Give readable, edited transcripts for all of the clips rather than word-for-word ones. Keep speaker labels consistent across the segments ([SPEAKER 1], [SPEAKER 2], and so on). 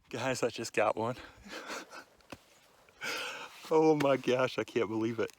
[SPEAKER 1] Guys, I just got one. Oh my gosh, I can't believe it.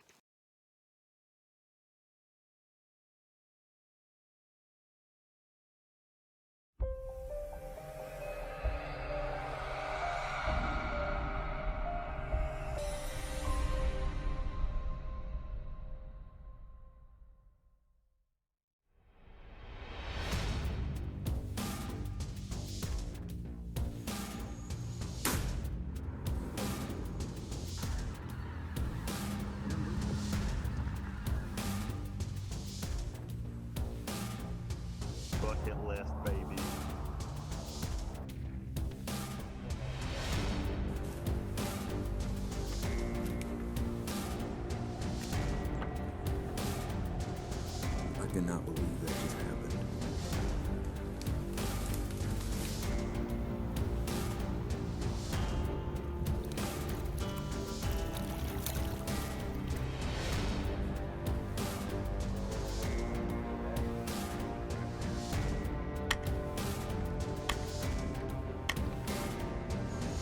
[SPEAKER 1] Bucket list, baby.
[SPEAKER 2] I cannot believe that just happened.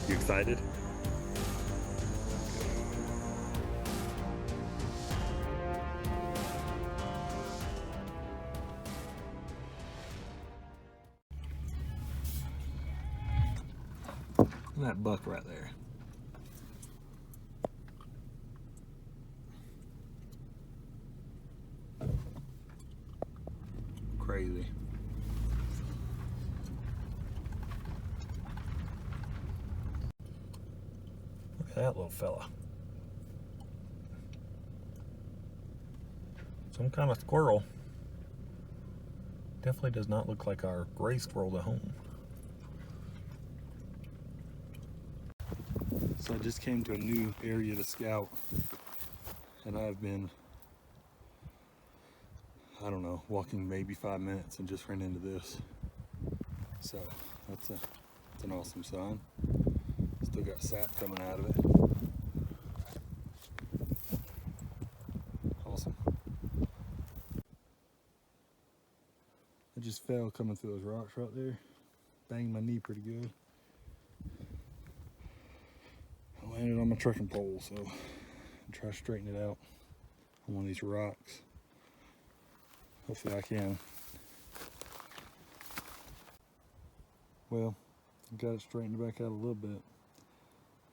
[SPEAKER 1] You excited? That buck right there. Crazy. Look at that little fella. Some kind of squirrel. Definitely does not look like our gray squirrel at home. So I just came to a new area to scout, and I've been, I don't know, walking maybe 5 minutes and just ran into this. So that's an awesome sign. Still got sap coming out of it. Awesome. I just fell coming through those rocks right there. Banged my knee pretty good. I landed on my trekking pole, so I'll try to straighten it out on one of these rocks. Hopefully I can. Well, I got it straightened back out a little bit.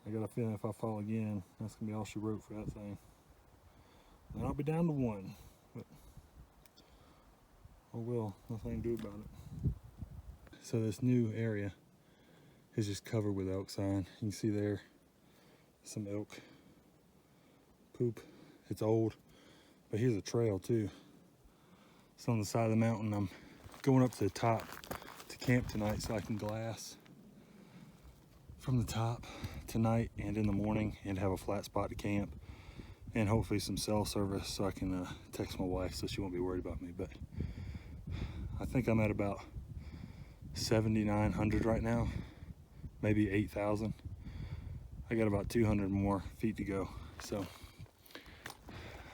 [SPEAKER 1] I got a feeling if I fall again, that's gonna be all she wrote for that thing. And I'll be down to one, but oh well, nothing I can do about it. So this new area is just covered with elk sign. You can see there some elk poop. It's old, but here's a trail too. It's on the side of the mountain. I'm going up to the top to camp tonight so I can glass from the top tonight and in the morning and have a flat spot to camp and hopefully some cell service so I can text my wife so she won't be worried about me. But I think I'm at about 7,900 right now, maybe 8,000. I got about 200 more feet to go, so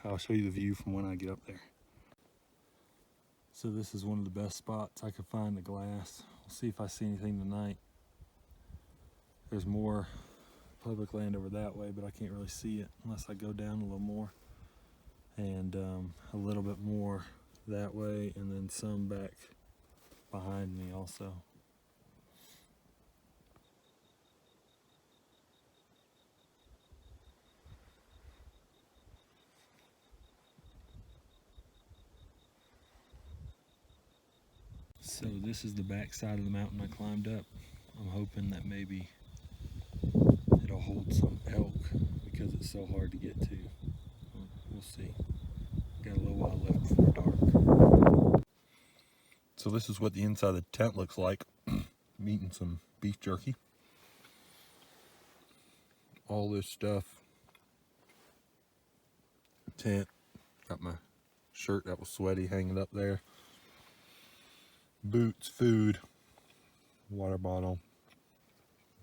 [SPEAKER 1] I'll show you the view from when I get up there. So this is one of the best spots I could find to glass. We'll see if I see anything tonight. There's more public land over that way, but I can't really see it unless I go down a little more. And a little bit more that way, and then some back behind me also. So this is the back side of the mountain I climbed up. I'm hoping that maybe it'll hold some elk because it's so hard to get to. We'll see. Got a little while left before dark. So this is what the inside of the tent looks like. I'm eating some beef jerky. All this stuff. Tent. Got my shirt that was sweaty hanging up there. Boots, food, water bottle,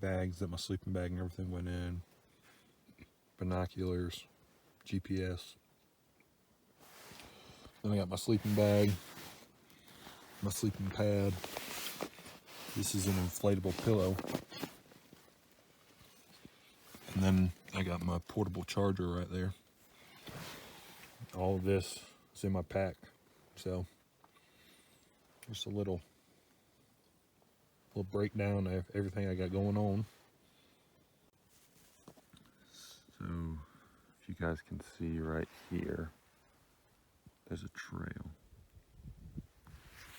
[SPEAKER 1] bags that my sleeping bag and everything went in, binoculars, GPS. Then I got my sleeping bag, my sleeping pad. This is an inflatable pillow. And then I got my portable charger right there. All of this is in my pack. So just a little breakdown of everything I got going on. So if you guys can see right here, there's a trail.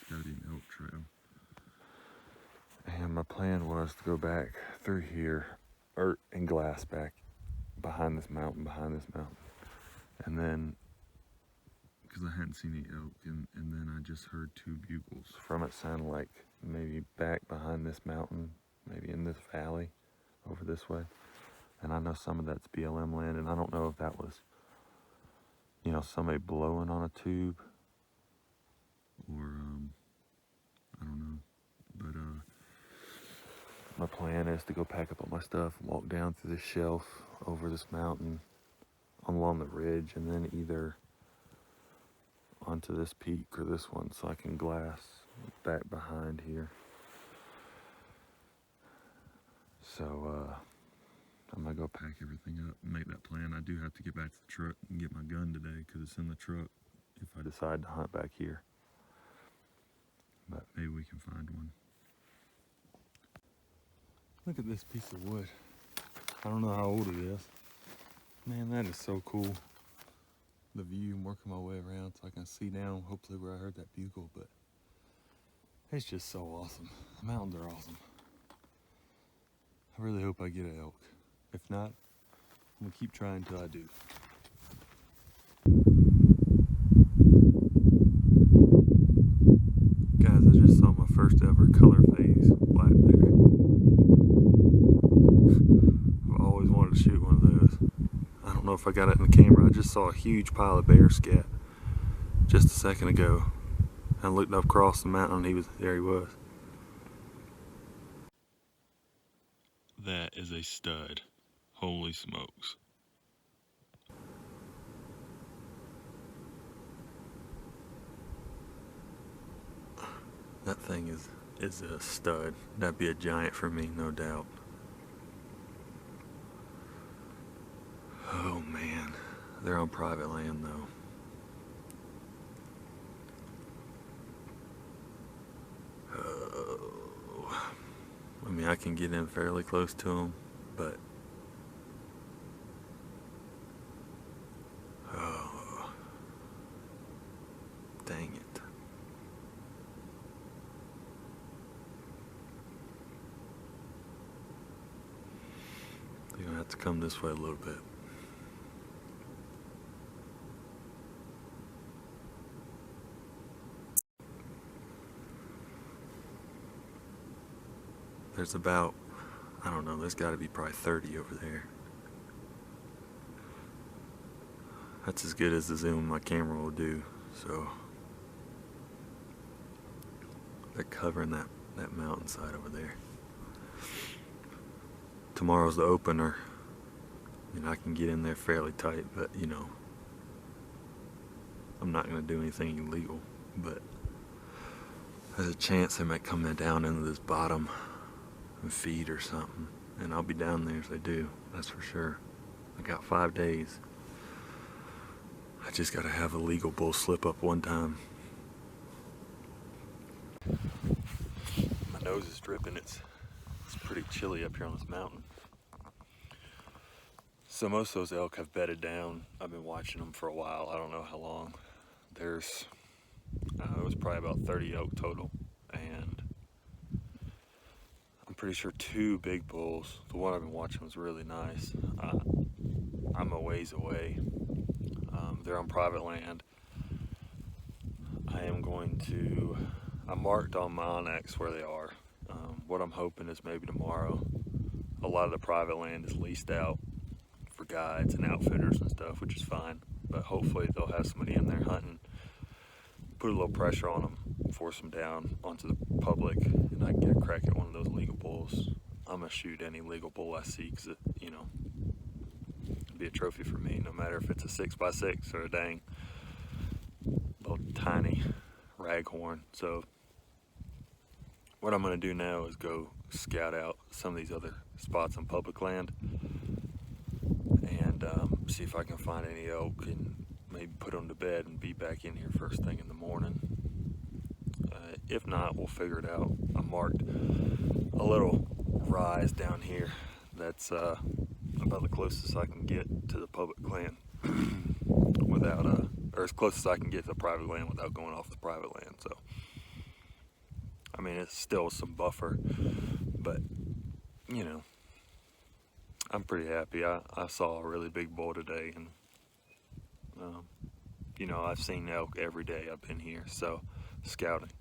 [SPEAKER 1] Gotta be an elk trail. And my plan was to go back through here, and glass back behind this mountain, And then, because I hadn't seen any elk, and then I just heard 2 bugles from it sounded like maybe back behind this mountain, maybe in this valley over this way. And I know some of that's BLM land, and I don't know if that was, you know, somebody blowing on a tube, or, I don't know. But, my plan is to go pack up all my stuff and walk down through this shelf over this mountain along the ridge, and then either onto this peak or this one, so I can glass back behind here. So I'm gonna go pack everything up and make that plan. I do have to get back to the truck and get my gun today because it's in the truck if I decide to hunt back here. But maybe we can find one. Look at this piece of wood. I don't know how old it is. Man, that is so cool. The view, I'm working my way around so I can see down, hopefully where I heard that bugle, but it's just so awesome. The mountains are awesome. I really hope I get an elk. If not, I'm gonna keep trying until I do. Guys, I just saw my first ever color phase black bear. I've always wanted to shoot one of those. I don't know if I got it in the camera. I just saw a huge pile of bear scat just a second ago. I looked up across the mountain and there he was. That is a stud. Holy smokes. That thing is a stud. That'd be a giant for me, no doubt. Oh man, they're on private land though. Oh. I mean, I can get in fairly close to them, but oh, dang it. They're gonna have to come this way a little bit. There's about, I don't know, there's got to be probably 30 over there. That's as good as the zoom my camera will do, so they're covering that mountainside over there. Tomorrow's the opener. I mean, I can get in there fairly tight, but you know, I'm not going to do anything illegal, but there's a chance they might come down into this bottom and feed or something, and I'll be down there if they do, that's for sure. I got 5 days. I just gotta have a legal bull slip up one time. My nose is dripping. It's pretty chilly up here on this mountain. So most of those elk have bedded down. I've been watching them for a while. I don't know how long. There's, it was probably about 30 elk total, and I'm pretty sure 2 big bulls. The one I've been watching was really nice. I'm a ways away. They're on private land. I marked on my Onyx where they are. What I'm hoping is maybe tomorrow, a lot of the private land is leased out for guides and outfitters and stuff, which is fine. But hopefully they'll have somebody in there hunting, put a little pressure on them, force them down onto the public, and I can get a crack at one of those legal bulls. I'm gonna shoot any legal bull I see, because you know, it'll be a trophy for me, no matter if it's a 6x6 or a dang little tiny raghorn. So what I'm gonna do now is go scout out some of these other spots on public land see if I can find any elk and maybe put them to bed and be back in here first thing in the morning. If not, we'll figure it out. I marked a little rise down here that's about the closest I can get to the public land without or as close as I can get to private land without going off the private land. So I mean, it's still some buffer, but you know, I'm pretty happy. I saw a really big bull today, and you know, I've seen elk every day I've been here, so scouting.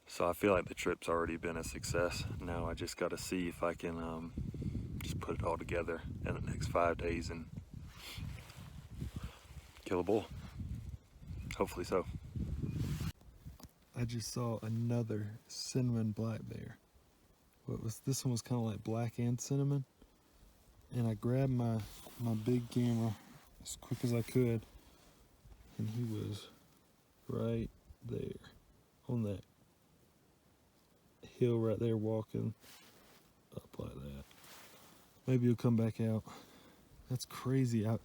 [SPEAKER 1] So I feel like the trip's already been a success. Now I just got to see if I can just put it all together in the next 5 days and kill a bull. Hopefully so.
[SPEAKER 3] I just saw another cinnamon black bear. This one was kind of like black and cinnamon. And I grabbed my big camera as quick as I could, and he was right there on that hill right there, walking up like that. Maybe he'll come back out. That's crazy. I've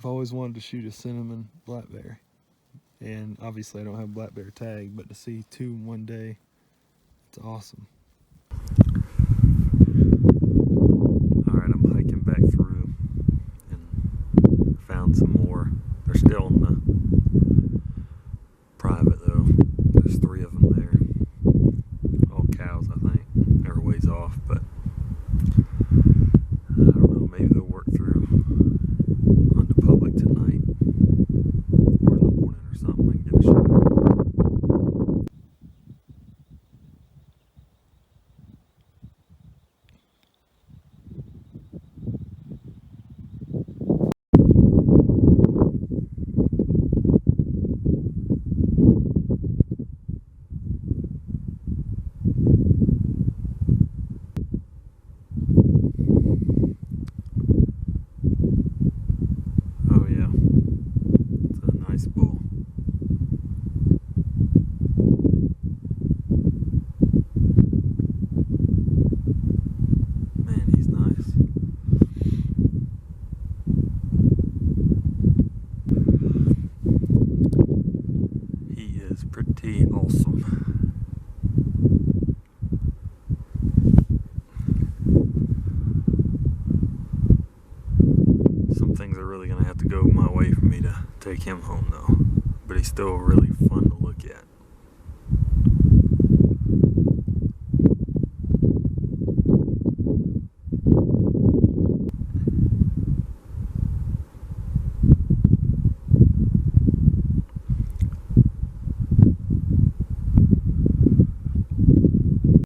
[SPEAKER 3] always wanted to shoot a cinnamon black bear, and obviously I don't have a black bear tag, but to see two in one day, it's awesome.
[SPEAKER 1] Alright, I'm hiking back through and found some more. They're still in the private though. There's 3 of them there. All cows, I think. They're ways off, but I don't know, maybe they'll work through onto public tonight or in the morning or something and get a shot. Oh yeah, it's a nice bull. Man, he's nice. He is pretty awesome. Some things are really gonna have to go my way for me to take him home though. But he's still really fun to look at.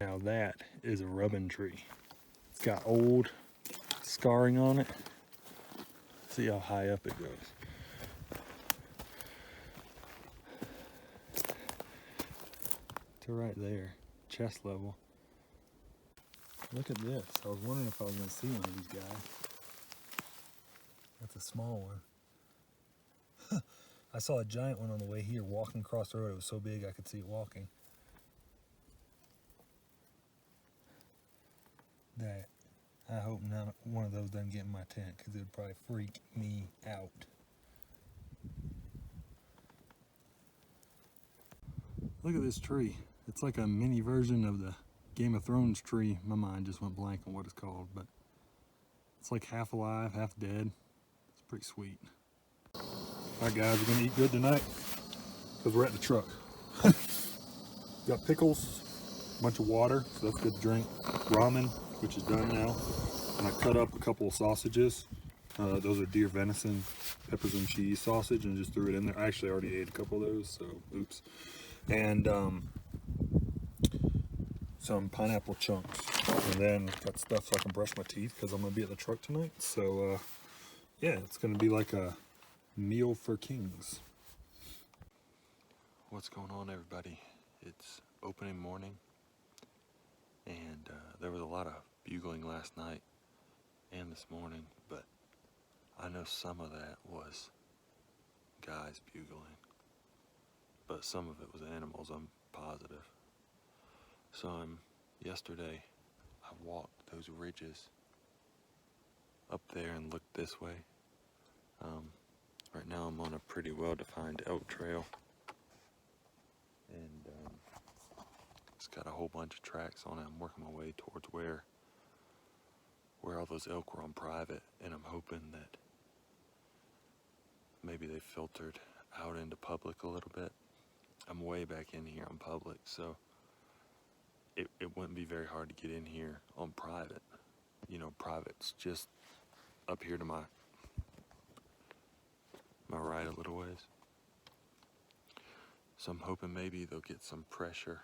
[SPEAKER 1] Now that is a rubbin tree. It's got old scarring on it. See how high up it goes. To right there, chest level.
[SPEAKER 3] Look at this. I was wondering if I was going to see one of these guys. That's a small one. I saw a giant one on the way here walking across the road. It was so big I could see it walking. That, I hope none one of those doesn't get in my tent, because it would probably freak me out.
[SPEAKER 1] Look at this tree. It's like a mini version of the Game of Thrones tree. My mind just went blank on what it's called, but it's like half alive, half dead. It's pretty sweet. Alright guys, we're gonna eat good tonight because we're at the truck. Got pickles, a bunch of water, so that's good to drink. Ramen, which is done now. And I cut up a couple of sausages. Those are deer venison, peppers and cheese sausage, and just threw it in there. I actually already ate a couple of those, so oops. And some pineapple chunks. And then got stuff so I can brush my teeth because I'm gonna be at the truck tonight. So yeah, it's gonna be like a meal for kings. What's going on, everybody? It's opening morning, and there was a lot of bugling last night and this morning, but I know some of that was guys bugling, but some of it was animals, I'm positive. So yesterday I walked those ridges up there and looked this way,
[SPEAKER 2] Right now I'm on a pretty well-defined elk trail, and it's got a whole bunch of tracks on it. I'm working my way towards where all those elk were on private, and I'm hoping that maybe they filtered out into public a little bit. I'm way back in here on public, so it wouldn't be very hard to get in here on private. You know, private's just up here to my right a little ways. So I'm hoping maybe they'll get some pressure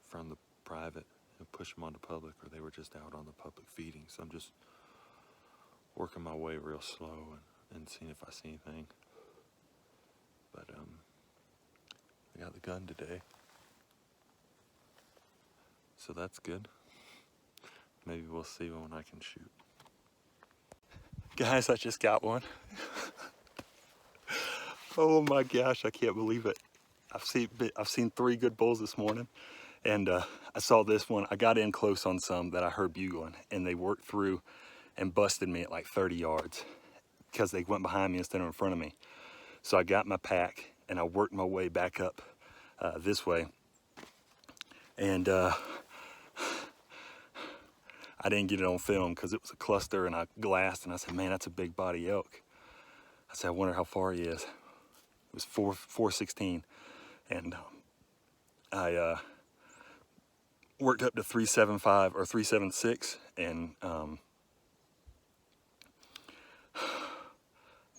[SPEAKER 2] from the private and push them onto public, or they were just out on the public feeding. So I'm just working my way real slow and seeing if I see anything. But I got the gun today, so that's good. Maybe we'll see when I can shoot. Guys, I just got one. Oh my gosh, I can't believe it. I've seen 3 good bulls this morning, and I saw this one. I got in close on some that I heard bugling, and they worked through and busted me at like 30 yards because they went behind me instead of in front of me. So I got my pack and I worked my way back up this way, and I didn't get it on film because it was a cluster, and I glassed, and I said, man, that's a big body elk. I said, I wonder how far he is. It was 416, and I worked up to 375 or 376, and I'm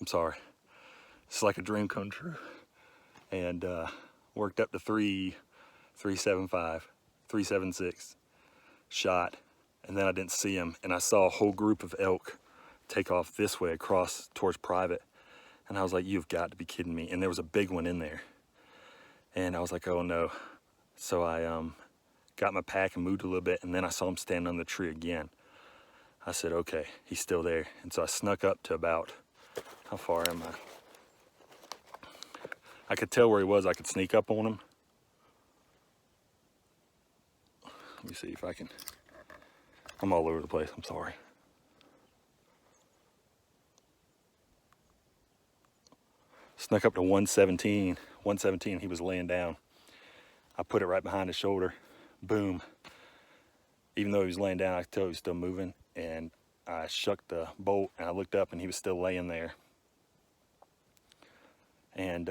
[SPEAKER 2] sorry, it's like a dream come true. And worked up to 375, 376, shot, and then I didn't see him, and I saw a whole group of elk take off this way across towards private, and I was like, you've got to be kidding me. And there was a big one in there, and I was like, oh no. So I got my pack and moved a little bit, and then I saw him standing on the tree again. I said, okay, he's still there. And so I snuck up to about, how far am I? I could tell where he was. I could sneak up on him. Let me see if I can. I'm all over the place, I'm sorry. Snuck up to 117. 117, he was laying down. I put it right behind his shoulder. Boom. Even though he was laying down, I could tell he was still moving. And I shucked the bolt, and I looked up, and he was still laying there. And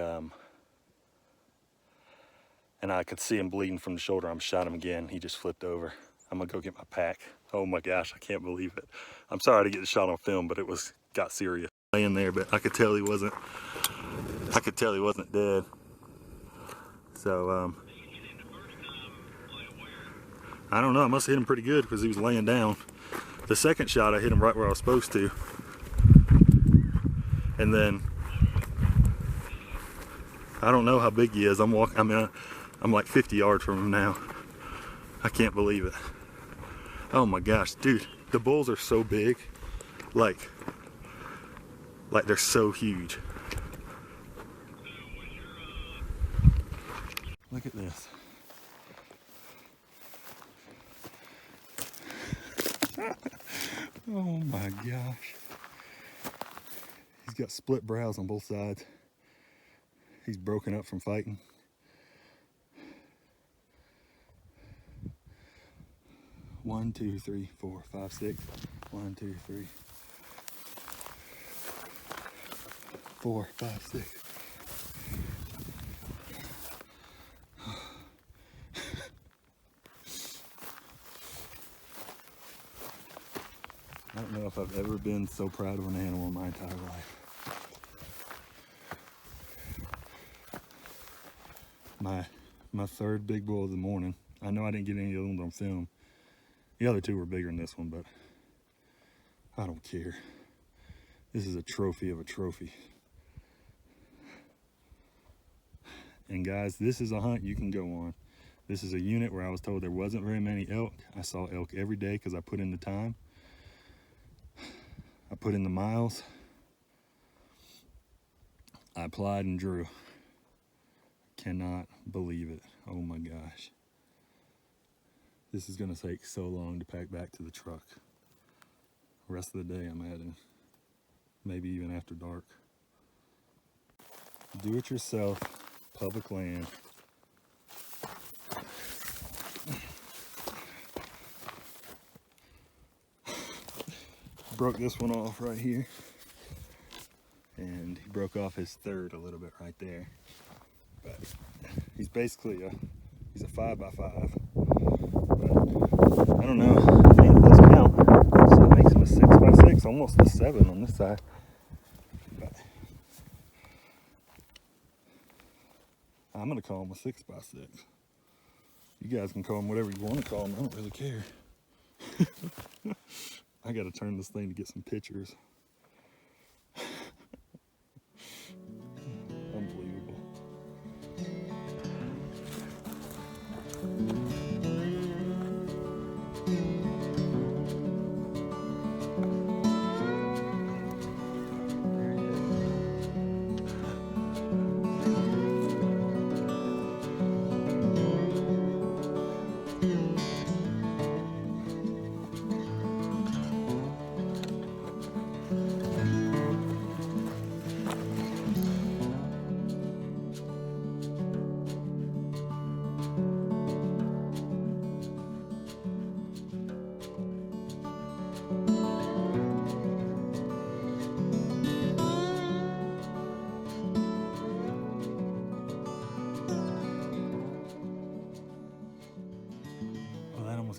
[SPEAKER 2] I could see him bleeding from the shoulder. I shot him again. He just flipped over. I'm gonna go get my pack. Oh my gosh, I can't believe it. I'm sorry to get the shot on film, but it got serious. Laying there, but I could tell he wasn't dead. So I don't know, I must have hit him pretty good because he was laying down. The second shot I hit him right where I was supposed to. And then I don't know how big he is. I'm like 50 yards from him now. I can't believe it. Oh my gosh, dude, the bulls are so big. Like they're so huge. Look at this. Oh my gosh. He's got split brows on both sides. He's broken up from fighting. One, two, three, 4, 5, 6. 1, 2, 3, 4, 5, 6. I don't know if I've ever been so proud of an animal in my entire life. My third big bull of the morning. I know I didn't get any of them on film. The other 2 were bigger than this one, but I don't care. This is a trophy of a trophy. And guys, this is a hunt you can go on. This is a unit where I was told there wasn't very many elk. I saw elk every day because I put in the time. I put in the miles. I applied and drew. Cannot believe it. Oh my gosh. This is gonna take so long to pack back to the truck. The rest of the day I'm adding. Maybe even after dark.
[SPEAKER 1] Do it yourself, public land. Broke this one off right here. And he broke off his third a little bit right there. But he's basically he's a 5x5. But I don't know, I think it does count. So it makes him a 6x6, almost a 7 on this side. But I'm gonna call him a 6x6. You guys can call him whatever you want to call him, I don't really care. I gotta turn this thing to get some pictures. Unbelievable.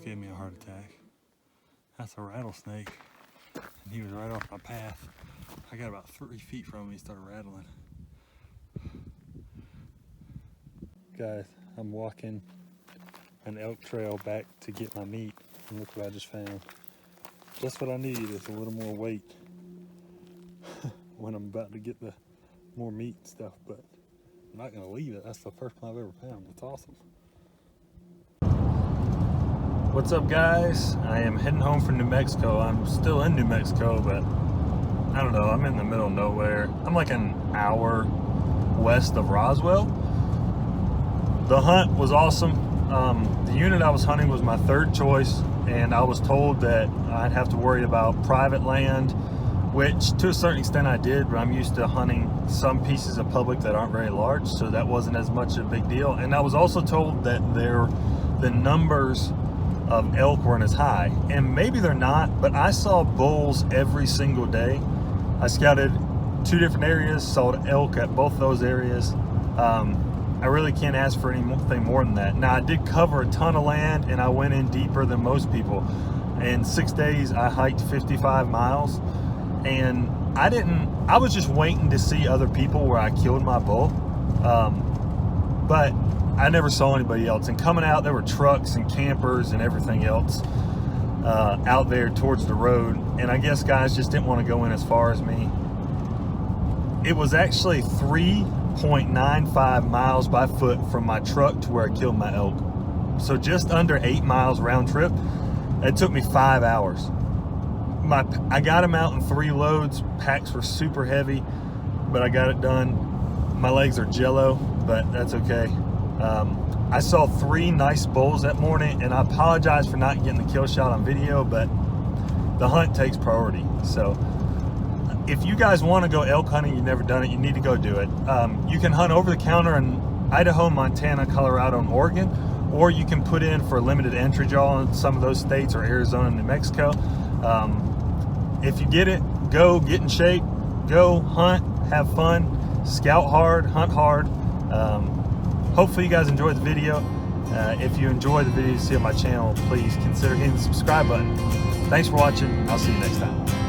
[SPEAKER 1] Gave me a heart attack. That's a rattlesnake, and he was right off my path. I got about 3 feet from him, he started rattling. Guys, I'm walking an elk trail back to get my meat, and look what I just found. Just what I need is a little more weight when I'm about to get the more meat stuff, but I'm not gonna leave it. That's the first one I've ever found. It's awesome. What's up, guys? I am heading home from New Mexico. I'm still in New Mexico, but I don't know, I'm in the middle of nowhere. I'm like an hour west of Roswell. The hunt was awesome. The unit I was hunting was my third choice, and I was told that I'd have to worry about private land, which to a certain extent I did, but I'm used to hunting some pieces of public that aren't very large, so that wasn't as much of a big deal. And I was also told that the numbers of elk weren't as high, and maybe they're not, but I saw bulls every single day. I scouted 2 different areas, saw elk at both those areas. I really can't ask for anything more than that. Now, I did cover a ton of land, and I went in deeper than most people. In 6 days, I hiked 55 miles, and I was just waiting to see other people where I killed my bull, but I never saw anybody else. And coming out, there were trucks and campers and everything else out there towards the road. And I guess guys just didn't want to go in as far as me. It was actually 3.95 miles by foot from my truck to where I killed my elk. So just under 8 miles round trip. It took me 5 hours. I got them out in 3 loads. Packs were super heavy, but I got it done. My legs are jello, but that's okay. I saw 3 nice bulls that morning, and I apologize for not getting the kill shot on video, but the hunt takes priority. So if you guys want to go elk hunting, you've never done it, you need to go do it. You can hunt over the counter in Idaho, Montana, Colorado, and Oregon, or you can put in for limited entry draw in some of those states, or Arizona and New Mexico. If you get it, go get in shape, go hunt, have fun, scout hard, hunt hard. Hopefully you guys enjoyed the video. If you enjoyed the video you see on my channel, please consider hitting the subscribe button. Thanks for watching. I'll see you next time.